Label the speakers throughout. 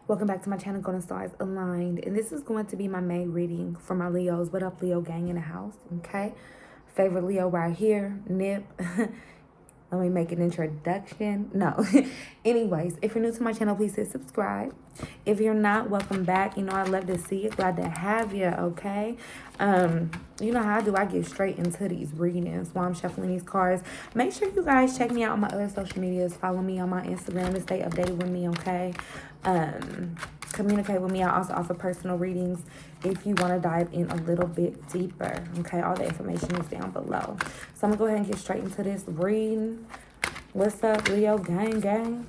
Speaker 1: Welcome back to my channel, Golden Stars Aligned. And this is going to be my May reading for my Leos. What up, Leo gang in the house? Okay. Favorite Leo right here, Nip. Let me make an introduction. No. Anyways, if you're new to my channel, please hit subscribe. If you're not, welcome back. You know, I'd love to see you. Glad to have you, okay? You know how I do. I get straight into these readings while I'm shuffling these cards. Make sure you guys check me out on my other social medias. Follow me on my Instagram to stay updated with me, okay? Communicate with me. I also offer personal readings if you want to dive in a little bit deeper, okay? All the information is down below. So I'm gonna go ahead and get straight into this reading. What's up, Leo gang gang?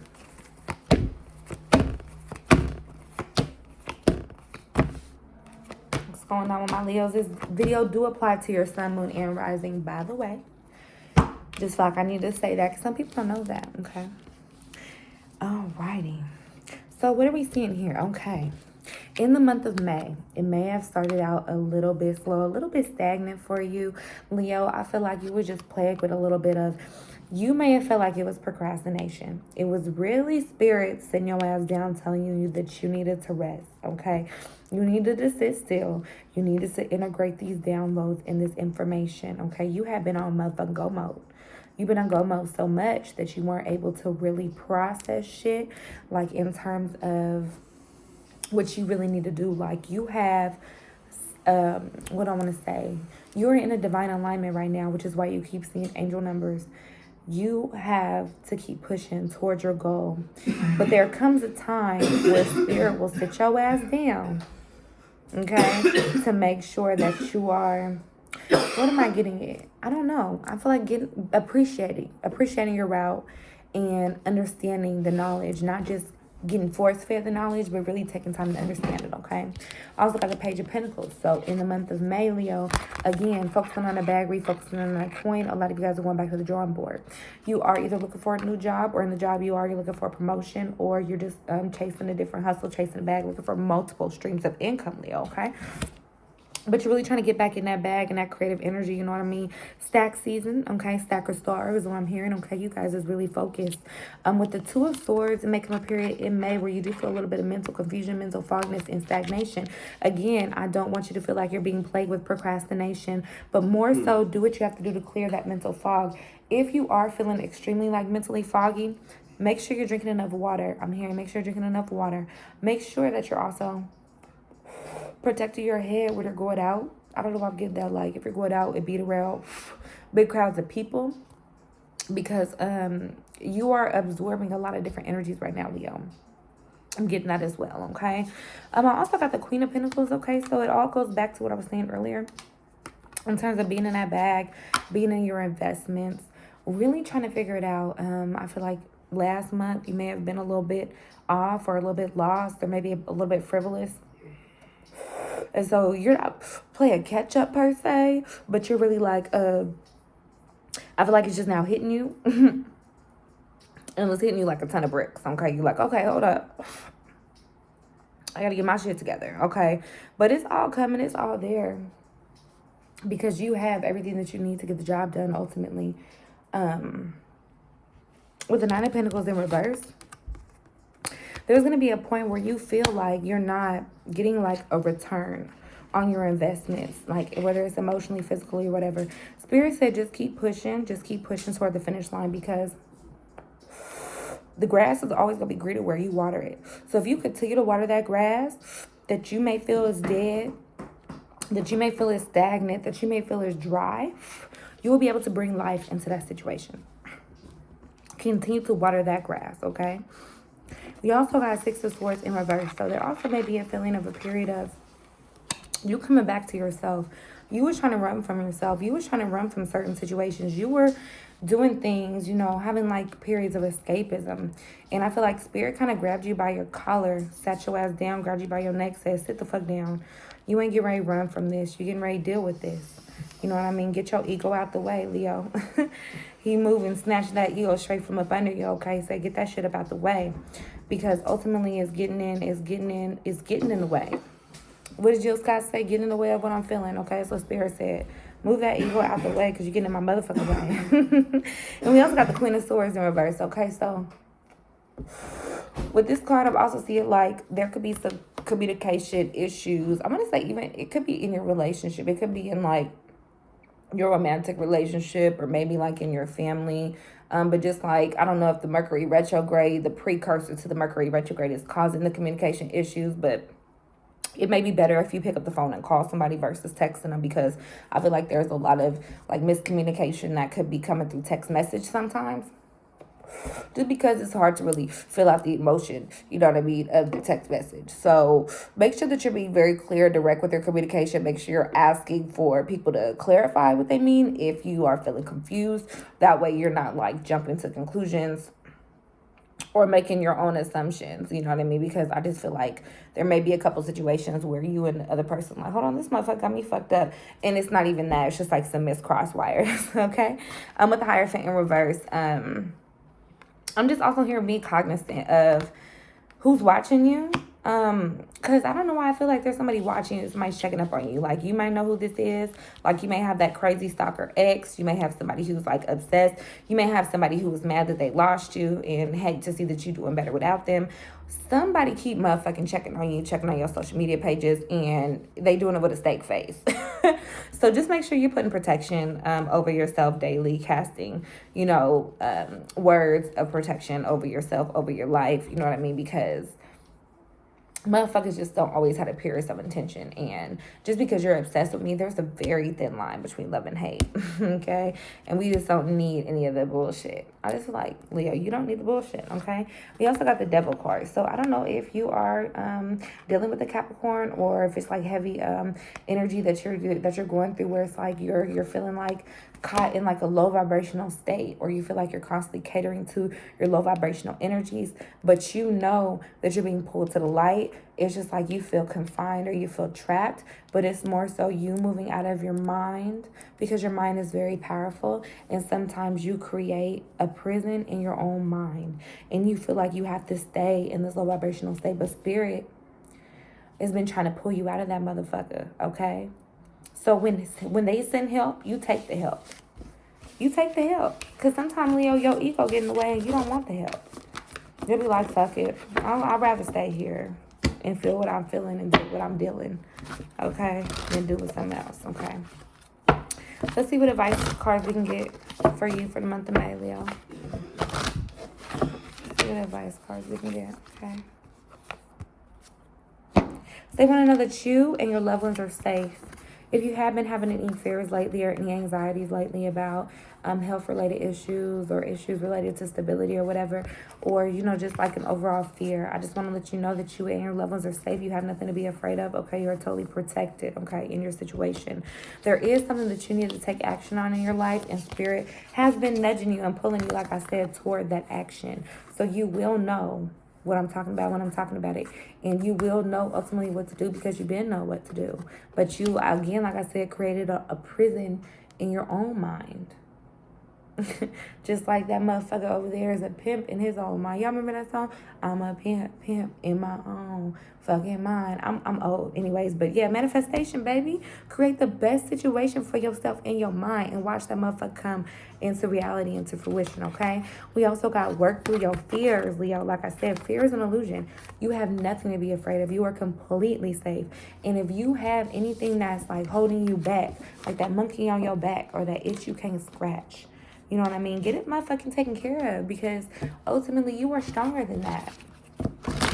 Speaker 1: What's going on with my Leos? This video do apply to your sun, moon, and rising, by the way. Just like I need to say that because some people don't know that, okay? Alrighty. So what are we seeing here? Okay. In the month of May, it may have started out a little bit slow, a little bit stagnant for you, Leo. I feel like you were just plagued with a little bit of, you may have felt like it was procrastination. It was really spirit sitting your ass down telling you that you needed to rest, okay? You needed to sit still. You needed to integrate these downloads and this information, okay? You have been on motherfucking go mode. You've been on go mode so much that you weren't able to really process shit, like in terms of what you really need to do. Like you have, what I want to say, you're in a divine alignment right now, which is why you keep seeing angel numbers. You have to keep pushing towards your goal. But there comes a time where spirit will sit your ass down, okay, to make sure that you are, what am I getting at? I don't know. I feel like appreciating your route and understanding the knowledge, not just getting force-fed the knowledge, but really taking time to understand it, okay? I also got the Page of Pentacles. So in the month of May, Leo, again, focusing on a bag, refocusing on that coin. A lot of you guys are going back to the drawing board. You are either looking for a new job, or in the job you are, you're looking for a promotion, or you're just chasing a different hustle, chasing a bag, looking for multiple streams of income, Leo, okay? But you're really trying to get back in that bag and that creative energy, you know what I mean? Stack season, okay? Stacker star is what I'm hearing, okay? You guys is really focused. With the Two of Swords and making a period in May where you do feel a little bit of mental confusion, mental fogness, and stagnation. Again, I don't want you to feel like you're being plagued with procrastination, but more so do what you have to do to clear that mental fog. If you are feeling extremely like mentally foggy, make sure you're drinking enough water. I'm hearing make sure you're drinking enough water. Make sure that you're also protecting your head when you're going out. I don't know if I'm getting that, like if you're going out and beat around big crowds of people, because you are absorbing a lot of different energies right now, Leo. I'm getting that as well, okay? I also got the Queen of Pentacles, okay? So it all goes back to what I was saying earlier in terms of being in that bag, being in your investments, really trying to figure it out. I feel like last month you may have been a little bit off or a little bit lost or maybe a little bit frivolous. And so you're not playing catch up per se, but you're really like, I feel like it's just now hitting you. And it's hitting you like a ton of bricks, okay? You're like, okay, hold up. I gotta get my shit together, okay? But it's all coming, it's all there. Because you have everything that you need to get the job done ultimately. With the Nine of Pentacles in reverse, there's going to be a point where you feel like you're not getting like a return on your investments, like whether it's emotionally, physically, or whatever. Spirit said just keep pushing toward the finish line, because the grass is always going to be greener where you water it. So if you continue to water that grass that you may feel is dead, that you may feel is stagnant, that you may feel is dry, you will be able to bring life into that situation. Continue to water that grass, okay? We also got Six of Swords in reverse. So there also may be a feeling of a period of you coming back to yourself. You were trying to run from yourself. You were trying to run from certain situations. You were doing things, you know, having like periods of escapism. And I feel like Spirit kind of grabbed you by your collar, sat your ass down, grabbed you by your neck, said, sit the fuck down. You ain't getting ready to run from this. You're getting ready to deal with this. You know what I mean? Get your ego out the way, Leo. He moving, snatch that ego straight from up under you, okay? So get that shit up out the way. Because ultimately it's getting in the way. What did Jill Scott say? Get in the way of what I'm feeling, okay? So Spirit said, move that ego out the way because you're getting in my motherfucking way. And we also got the Queen of Swords in reverse, okay? So With this card, I'm also seeing like there could be some communication issues. I'm going to say even it could be in your relationship. It could be in like your romantic relationship or maybe like in your family. But just like, I don't know if the Mercury retrograde, the precursor to the Mercury retrograde is causing the communication issues, but it may be better if you pick up the phone and call somebody versus texting them, because I feel like there's a lot of like miscommunication that could be coming through text message sometimes. Just because it's hard to really fill out the emotion, you know what I mean, of the text message. So make sure that you're being very clear, direct with your communication. Make sure you're asking for people to clarify what they mean if you are feeling confused. That way you're not like jumping to conclusions or making your own assumptions, you know what I mean? Because I just feel like there may be a couple situations where you and the other person like, hold on, this motherfucker got me fucked up. And it's not even that. It's just like some missed cross wires, okay? With the Hierophant in reverse, I'm just also here being cognizant of who's watching you. Because I don't know why I feel like there's somebody watching you, somebody's checking up on you. Like, you might know who this is. Like, you may have that crazy stalker ex. You may have somebody who's, like, obsessed. You may have somebody who was mad that they lost you and hate to see that you're doing better without them. Somebody keep motherfucking checking on you, checking on your social media pages, and they doing it with a steak face. So just make sure you're putting protection over yourself daily, casting, you know, words of protection over yourself, over your life. You know what I mean? Because motherfuckers just don't always have the purest of intention. And just because you're obsessed with me, there's a very thin line between love and hate. Okay? And we just don't need any of the bullshit. I just feel like, Leo, you don't need the bullshit. Okay? We also got the Devil card. So I don't know if you are dealing with a Capricorn, or if it's like heavy energy that you're going through, where it's like you're feeling like caught in like a low vibrational state, or you feel like you're constantly catering to your low vibrational energies, but you know that you're being pulled to the light. It's just like you feel confined or you feel trapped, but it's more so you moving out of your mind, because your mind is very powerful, and sometimes you create a prison in your own mind and you feel like you have to stay in this low vibrational state, but spirit has been trying to pull you out of that motherfucker. Okay? So when they send help, you take the help. You take the help. Because sometimes, Leo, your ego get in the way and you don't want the help. You'll be like, fuck it. I'd rather stay here and feel what I'm feeling and do what I'm dealing. Okay? Than do with something else. Okay? Let's see what advice cards we can get for you for the month of May, Leo. Let's see what advice cards we can get. Okay? They want to know that you and your loved ones are safe. If you have been having any fears lately or any anxieties lately about health-related issues or issues related to stability or whatever, or, you know, just like an overall fear, I just want to let you know that you and your loved ones are safe. You have nothing to be afraid of, okay? You are totally protected, okay, in your situation. There is something that you need to take action on in your life, and Spirit has been nudging you and pulling you, like I said, toward that action. So you will know what I'm talking about when I'm talking about it. And you will know ultimately what to do, because you've been know what to do. But you, again, like I said, created a prison in your own mind. Just like that motherfucker over there is a pimp in his own mind. Y'all remember that song? I'm a pimp in my own fucking mind. I'm old anyways, but yeah, manifestation, baby. Create the best situation for yourself in your mind and watch that motherfucker come into reality, into fruition, okay? We also got work through your fears, Leo. Like I said, fear is an illusion. You have nothing to be afraid of. You are completely safe. And if you have anything that's like holding you back, like that monkey on your back or that itch you can't scratch, you know what I mean? Get it motherfucking taken care of, because ultimately you are stronger than that.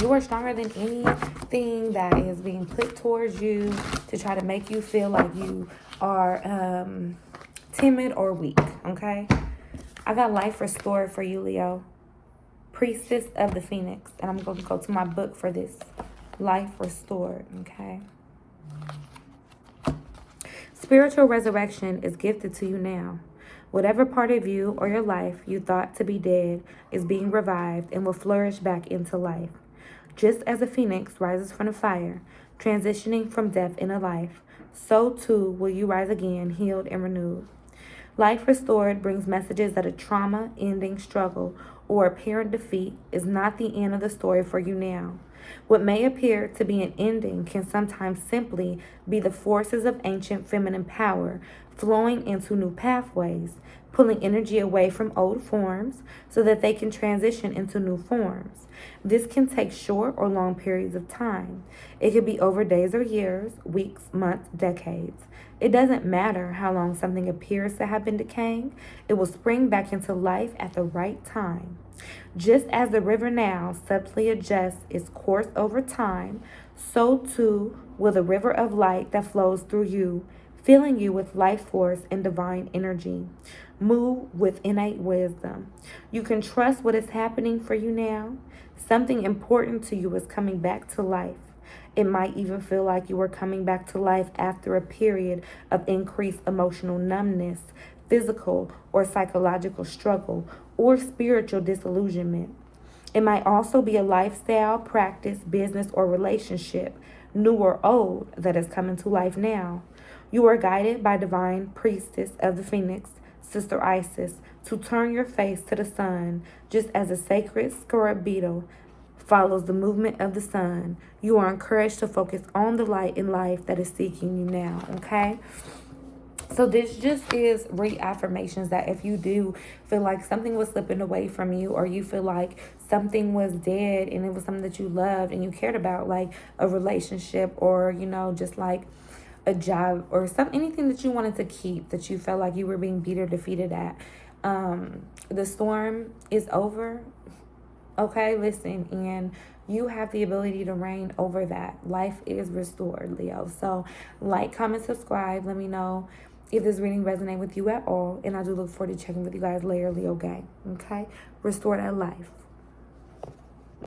Speaker 1: You are stronger than anything that is being put towards you to try to make you feel like you are timid or weak, okay? I got life restored for you, Leo. Priestess of the Phoenix. And I'm going to go to my book for this. Life restored, okay? Spiritual resurrection is gifted to you now. Whatever part of you or your life you thought to be dead is being revived and will flourish back into life. Just as a phoenix rises from the fire, transitioning from death into life, so too will you rise again, healed and renewed. Life restored brings messages that a trauma, ending, struggle, or apparent defeat is not the end of the story for you now. What may appear to be an ending can sometimes simply be the forces of ancient feminine power flowing into new pathways, pulling energy away from old forms so that they can transition into new forms. This can take short or long periods of time. It could be over days or years, weeks, months, decades. It doesn't matter how long something appears to have been decaying, it will spring back into life at the right time. Just as the river now subtly adjusts its course over time, so too will the river of light that flows through you, filling you with life force and divine energy. Move with innate wisdom. You can trust what is happening for you now. Something important to you is coming back to life. It might even feel like you are coming back to life after a period of increased emotional numbness, physical or psychological struggle, or spiritual disillusionment. It might also be a lifestyle, practice, business, or relationship, new or old, that is coming to life now. You are guided by divine priestess of the Phoenix, Sister Isis, to turn your face to the sun, just as a sacred scarab beetle follows the movement of the sun. You are encouraged to focus on the light in life that is seeking you now, okay? So this just is reaffirmations that if you do feel like something was slipping away from you, or you feel like something was dead and it was something that you loved and you cared about, like a relationship, or just like a job, or anything that you wanted to keep, that you felt like you were being beat or defeated at, the storm is over. Okay, listen, and you have the ability to reign over that. Life is restored, Leo. So like, comment, subscribe. Let me know if this reading resonates with you at all. And I do look forward to checking with you guys later, Leo gang. Okay? Restore that life.